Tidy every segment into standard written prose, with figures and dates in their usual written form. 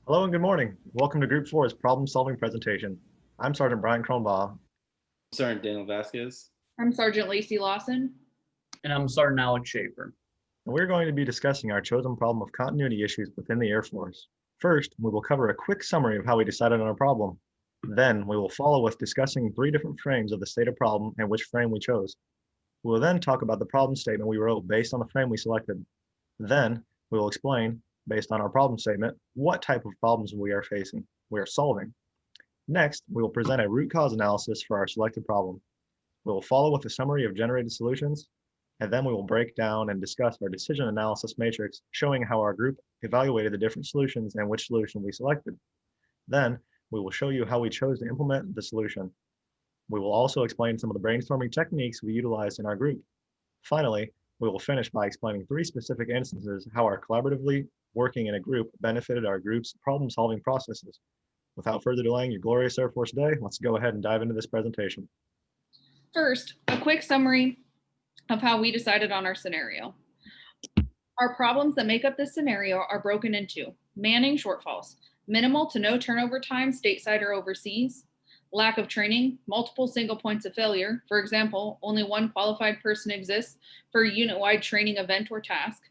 Hello and good morning. Welcome to Group 4's problem solving presentation. I'm Sergeant Brian Kronbaugh, Sergeant Daniel Vasquez. I'm Sergeant Lacey Lawson. And I'm Sergeant Alex Schaefer. and we're going to be discussing our chosen problem of continuity issues within the Air Force. First, we will cover a quick summary of how we decided on our problem. Then, we will follow with discussing 3 different frames of the stated problem and which frame we chose. We will then talk about the problem statement we wrote based on the frame we selected. Then, we will explain, based on our problem statement, what type of problems we are solving. Next, we will present a root cause analysis for our selected problem. We will follow with a summary of generated solutions, and then we will break down and discuss our decision analysis matrix, showing how our group evaluated the different solutions and which solution we selected. Then, we will show you how we chose to implement the solution. We will also explain some of the brainstorming techniques we utilized in our group. Finally, we will finish by explaining 3 specific instances how our collaboratively working in a group benefited our group's problem-solving processes. Without further delaying your glorious Air Force Day, let's go ahead and dive into this presentation. First, a quick summary of how we decided on our scenario. Our problems that make up this scenario are broken into manning shortfalls, minimal to no turnover time stateside or overseas, lack of training, multiple single points of failure. For example, only one qualified person exists for a unit-wide training event or task,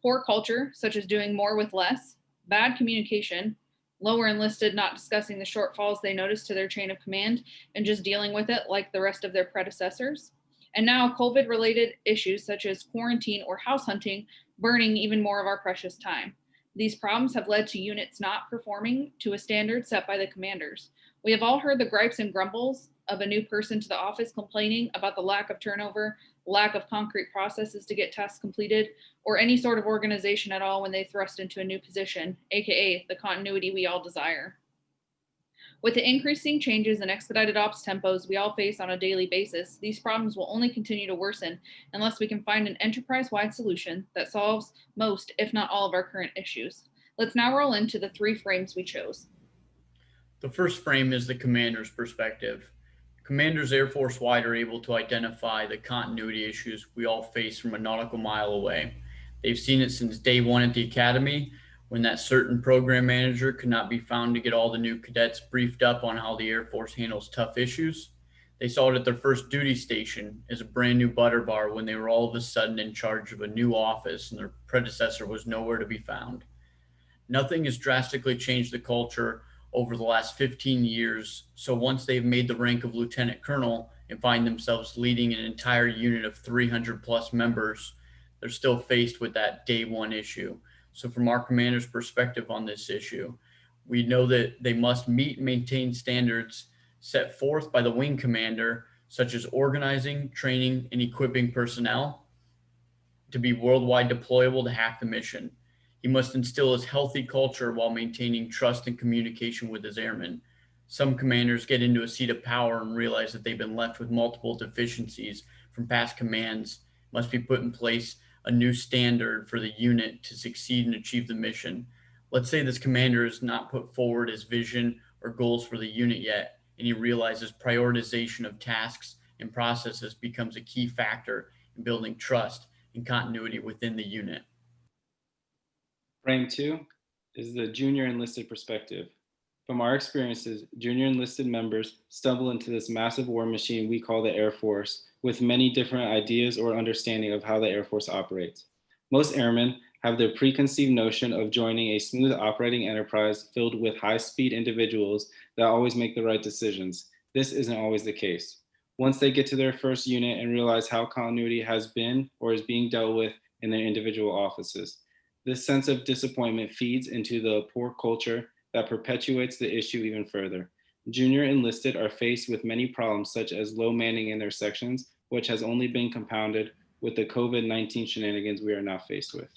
poor culture, such as doing more with less, bad communication, lower enlisted not discussing the shortfalls they noticed to their chain of command and just dealing with it like the rest of their predecessors. And now COVID related issues such as quarantine or house hunting burning even more of our precious time. These problems have led to units not performing to a standard set by the commanders. We have all heard the gripes and grumbles of a new person to the office complaining about the lack of turnover, lack of concrete processes to get tasks completed, or any sort of organization at all when they thrust into a new position, aka the continuity we all desire. With the increasing changes and expedited ops tempos we all face on a daily basis, these problems will only continue to worsen unless we can find an enterprise-wide solution that solves most, if not all, of our current issues. Let's now roll into the 3 frames we chose. The first frame is the commander's perspective. Commanders Air Force wide are able to identify the continuity issues we all face from a nautical mile away. They've seen it since day one at the academy, when that certain program manager could not be found to get all the new cadets briefed up on how the Air Force handles tough issues. They saw it at their first duty station as a brand new butter bar when they were all of a sudden in charge of a new office and their predecessor was nowhere to be found. Nothing has drastically changed the culture over the last 15 years. So once they've made the rank of lieutenant colonel and find themselves leading an entire unit of 300 plus members, they're still faced with that day one issue. So from our commander's perspective on this issue, we know that they must meet and maintain standards set forth by the wing commander, such as organizing, training, and equipping personnel to be worldwide deployable to hack the mission. He must instill his healthy culture while maintaining trust and communication with his airmen. Some commanders get into a seat of power and realize that they've been left with multiple deficiencies from past commands. Must be put in place a new standard for the unit to succeed and achieve the mission. Let's say this commander has not put forward his vision or goals for the unit yet, and he realizes prioritization of tasks and processes becomes a key factor in building trust and continuity within the unit. Frame 2 is the junior enlisted perspective. From our experiences, junior enlisted members stumble into this massive war machine we call the Air Force with many different ideas or understanding of how the Air Force operates. Most airmen have their preconceived notion of joining a smooth operating enterprise filled with high-speed individuals that always make the right decisions. This isn't always the case. Once they get to their first unit and realize how continuity has been or is being dealt with in their individual offices, this sense of disappointment feeds into the poor culture that perpetuates the issue even further. Junior enlisted are faced with many problems, such as low manning in their sections, which has only been compounded with the COVID-19 shenanigans we are now faced with.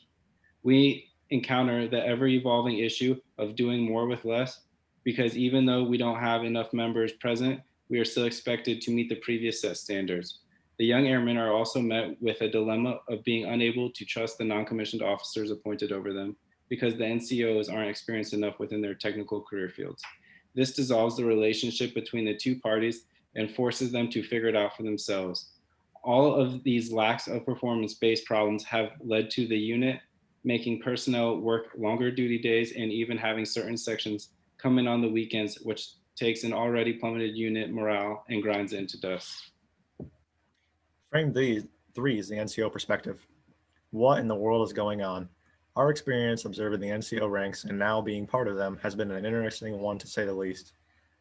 We encounter the ever evolving issue of doing more with less, because even though we don't have enough members present, we are still expected to meet the previous set standards. The young airmen are also met with a dilemma of being unable to trust the non-commissioned officers appointed over them because the NCOs aren't experienced enough within their technical career fields. This dissolves the relationship between the two parties and forces them to figure it out for themselves. All of these lacks of performance-based problems have led to the unit making personnel work longer duty days, and even having certain sections come in on the weekends, which takes an already plummeted unit morale and grinds it into dust. Frame 3 is the NCO perspective. What in the world is going on? Our experience observing the NCO ranks and now being part of them has been an interesting one to say the least.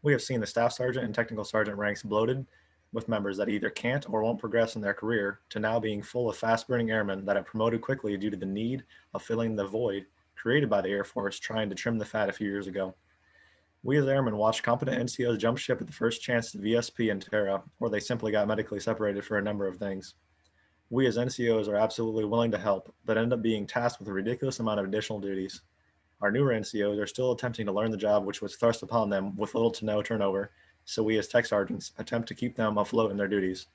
We have seen the staff sergeant and technical sergeant ranks bloated with members that either can't or won't progress in their career to now being full of fast-burning airmen that have promoted quickly due to the need of filling the void created by the Air Force trying to trim the fat a few years ago. We as airmen watched competent NCOs jump ship at the first chance to VSP and Terra, or they simply got medically separated for a number of things. We as NCOs are absolutely willing to help, but end up being tasked with a ridiculous amount of additional duties. Our newer NCOs are still attempting to learn the job which was thrust upon them with little to no turnover, so we as tech sergeants attempt to keep them afloat in their duties.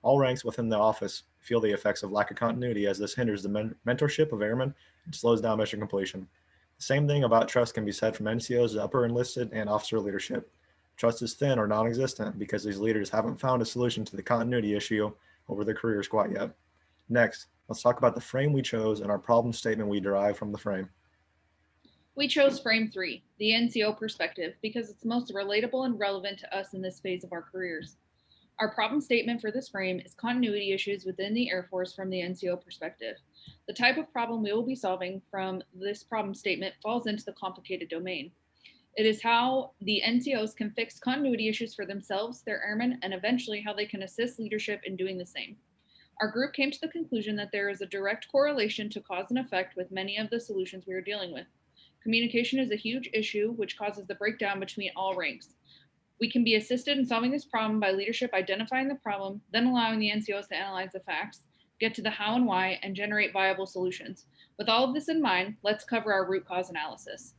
All ranks within the office feel the effects of lack of continuity as this hinders the mentorship of airmen and slows down mission completion. The same thing about trust can be said from NCOs to upper enlisted and officer leadership. Trust is thin or non-existent because these leaders haven't found a solution to the continuity issue over their careers quite yet. Next, let's talk about the frame we chose and our problem statement we derived from the frame. We chose frame 3, the NCO perspective, because it's most relatable and relevant to us in this phase of our careers. Our problem statement for this frame is continuity issues within the Air Force from the NCO perspective. The type of problem we will be solving from this problem statement falls into the complicated domain. It is how the NCOs can fix continuity issues for themselves, their airmen, and eventually how they can assist leadership in doing the same. Our group came to the conclusion that there is a direct correlation to cause and effect with many of the solutions we are dealing with. Communication is a huge issue which causes the breakdown between all ranks. We can be assisted in solving this problem by leadership identifying the problem, then allowing the NCOs to analyze the facts, get to the how and why, and generate viable solutions. With all of this in mind, let's cover our root cause analysis.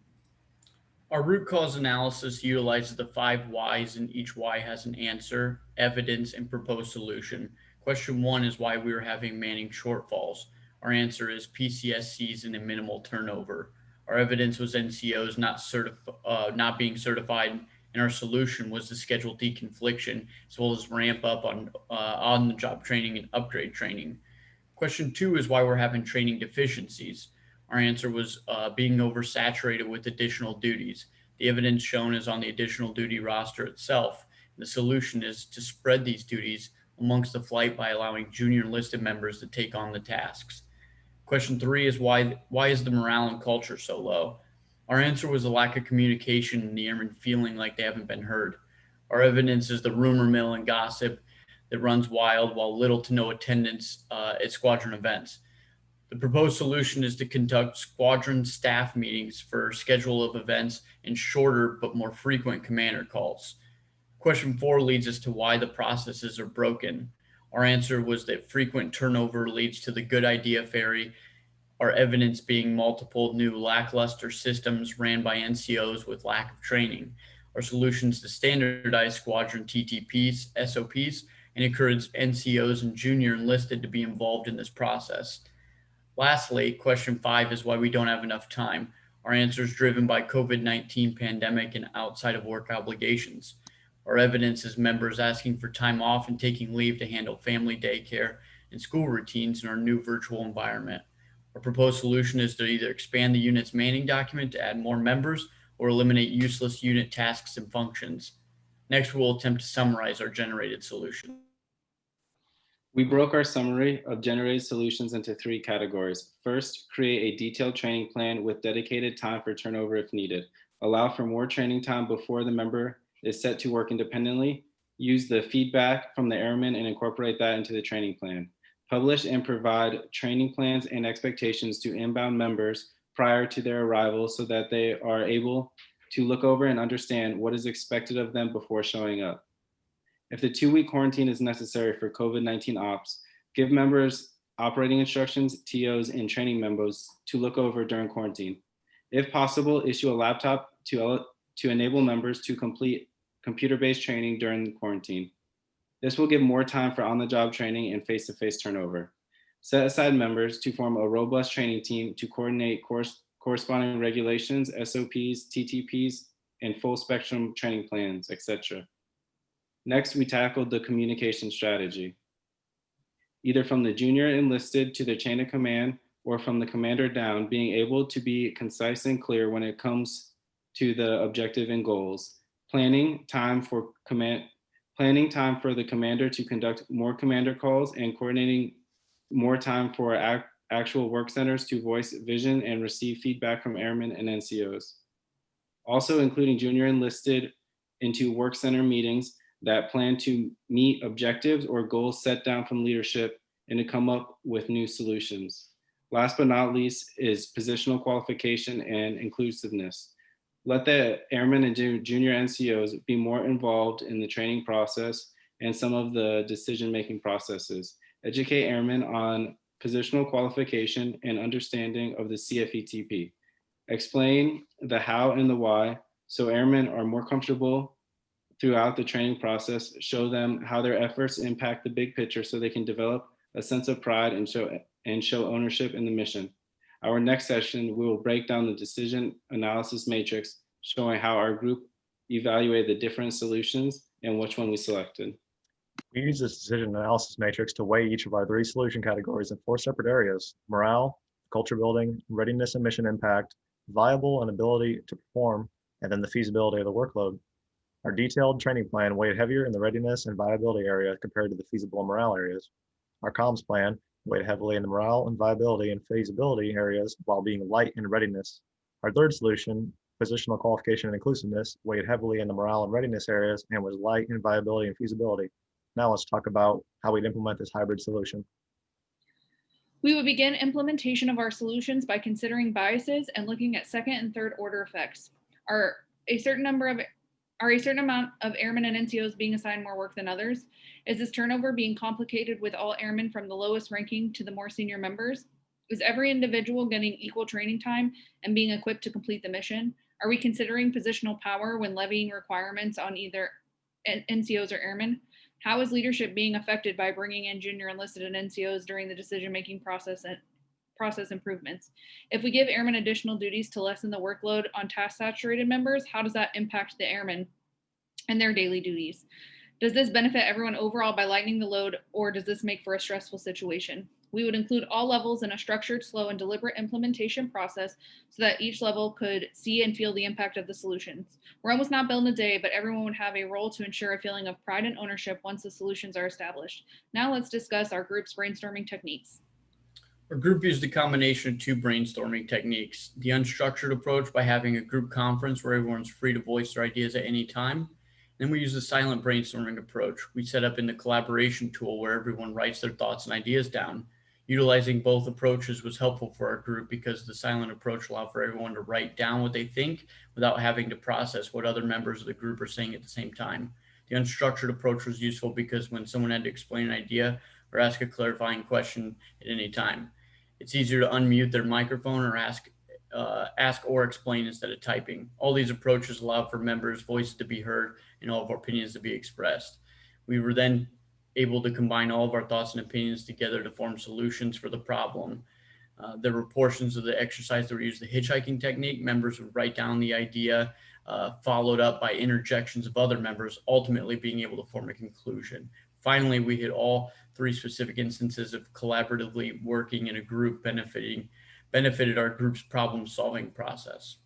Our root cause analysis utilizes the 5 whys, and each why has an answer, evidence, and proposed solution. Question 1 is why we are having manning shortfalls. Our answer is PCS season and minimal turnover. Our evidence was NCOs not being certified, and our solution was the schedule deconfliction, as well as ramp up on the job training and upgrade training. Question 2 is why we're having training deficiencies. Our answer was being oversaturated with additional duties. The evidence shown is on the additional duty roster itself. The solution is to spread these duties amongst the flight by allowing junior enlisted members to take on the tasks. Question 3 is why is the morale and culture so low? Our answer was a lack of communication and the airmen feeling like they haven't been heard. Our evidence is the rumor mill and gossip that runs wild while little to no attendance at squadron events. The proposed solution is to conduct squadron staff meetings for schedule of events and shorter but more frequent commander calls. Question 4 leads us to why the processes are broken. Our answer was that frequent turnover leads to the good idea fairy, our evidence being multiple new lackluster systems ran by NCOs with lack of training. Our solutions to standardize squadron TTPs, SOPs, and encourage NCOs and junior enlisted to be involved in this process. Lastly, question 5 is why we don't have enough time. Our answer is driven by COVID-19 pandemic and outside of work obligations. Our evidence is members asking for time off and taking leave to handle family daycare and school routines in our new virtual environment. Our proposed solution is to either expand the unit's manning document to add more members or eliminate useless unit tasks and functions. Next, we'll attempt to summarize our generated solution. We broke our summary of generated solutions into 3 categories. First, create a detailed training plan with dedicated time for turnover if needed. Allow for more training time before the member is set to work independently. Use the feedback from the airmen and incorporate that into the training plan. Publish and provide training plans and expectations to inbound members prior to their arrival so that they are able to look over and understand what is expected of them before showing up. If the 2-week quarantine is necessary for COVID-19 ops, give members operating instructions, TOs, and training memos to look over during quarantine. If possible, issue a laptop to enable members to complete computer-based training during the quarantine. This will give more time for on-the-job training and face-to-face turnover. Set aside members to form a robust training team to coordinate corresponding regulations, SOPs, TTPs, and full spectrum training plans, etc. Next, we tackled the communication strategy. Either from the junior enlisted to the chain of command or from the commander down, being able to be concise and clear when it comes to the objective and goals, planning time for the commander to conduct more commander calls, and coordinating more time for actual work centers to voice vision and receive feedback from airmen and NCOs. Also including junior enlisted into work center meetings that plan to meet objectives or goals set down from leadership and to come up with new solutions. Last but not least is positional qualification and inclusiveness. Let the airmen and junior NCOs be more involved in the training process and some of the decision-making processes. Educate airmen on positional qualification and understanding of the CFETP. Explain the how and the why so airmen are more comfortable throughout the training process. Show them how their efforts impact the big picture so they can develop a sense of pride and show ownership in the mission. Our next session, we will break down the decision analysis matrix, showing how our group evaluated the different solutions and which one we selected. We use this decision analysis matrix to weigh each of our 3 solution categories in 4 separate areas: morale, culture building, readiness and mission impact, viable and ability to perform, and then the feasibility of the workload. Our detailed training plan weighed heavier in the readiness and viability area compared to the feasible and morale areas. Our comms plan weighed heavily in the morale and viability and feasibility areas while being light in readiness. Our third solution, positional qualification and inclusiveness, weighed heavily in the morale and readiness areas and was light in viability and feasibility. Now let's talk about how we'd implement this hybrid solution. We would begin implementation of our solutions by considering biases and looking at second and third order effects. Are a certain amount of airmen and NCOs being assigned more work than others? Is this turnover being complicated with all airmen from the lowest ranking to the more senior members? Is every individual getting equal training time and being equipped to complete the mission? Are we considering positional power when levying requirements on either NCOs or airmen? How is leadership being affected by bringing in junior enlisted and NCOs during the decision-making process and process improvements? If we give airmen additional duties to lessen the workload on task-saturated members, how does that impact the airmen and their daily duties? Does this benefit everyone overall by lightening the load, or does this make for a stressful situation? We would include all levels in a structured, slow, and deliberate implementation process so that each level could see and feel the impact of the solutions. Rome was not built in a day, but everyone would have a role to ensure a feeling of pride and ownership once the solutions are established. Now let's discuss our group's brainstorming techniques. Our group used a combination of 2 brainstorming techniques: the unstructured approach by having a group conference where everyone's free to voice their ideas at any time. Then we use the silent brainstorming approach. We set up in the collaboration tool where everyone writes their thoughts and ideas down. Utilizing both approaches was helpful for our group because the silent approach allowed for everyone to write down what they think without having to process what other members of the group are saying at the same time. The unstructured approach was useful because when someone had to explain an idea or ask a clarifying question at any time, it's easier to unmute their microphone or ask or explain instead of typing. All these approaches allow for members' voices to be heard and all of our opinions to be expressed. We were then able to combine all of our thoughts and opinions together to form solutions for the problem. There were portions of the exercise that were used the hitchhiking technique. Members would write down the idea, followed up by interjections of other members, ultimately being able to form a conclusion. Finally, we hit all 3 specific instances of collaboratively working in a group benefited our group's problem-solving process.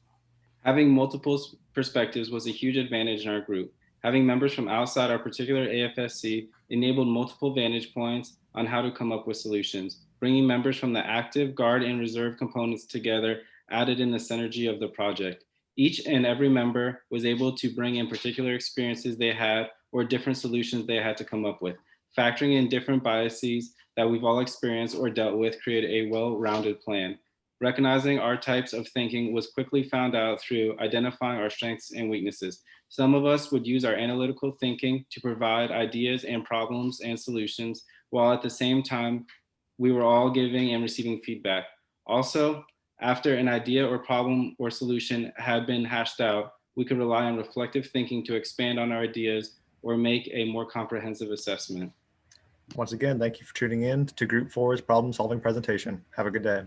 Having multiple perspectives was a huge advantage in our group. Having members from outside our particular AFSC enabled multiple vantage points on how to come up with solutions. Bringing members from the active, guard, and reserve components together added in the synergy of the project. Each and every member was able to bring in particular experiences they had or different solutions they had to come up with. Factoring in different biases that we've all experienced or dealt with created a well-rounded plan. Recognizing our types of thinking was quickly found out through identifying our strengths and weaknesses. Some of us would use our analytical thinking to provide ideas and problems and solutions, while at the same time, we were all giving and receiving feedback. Also, after an idea or problem or solution had been hashed out, we could rely on reflective thinking to expand on our ideas or make a more comprehensive assessment. Once again, thank you for tuning in to Group 4's problem-solving presentation. Have a good day.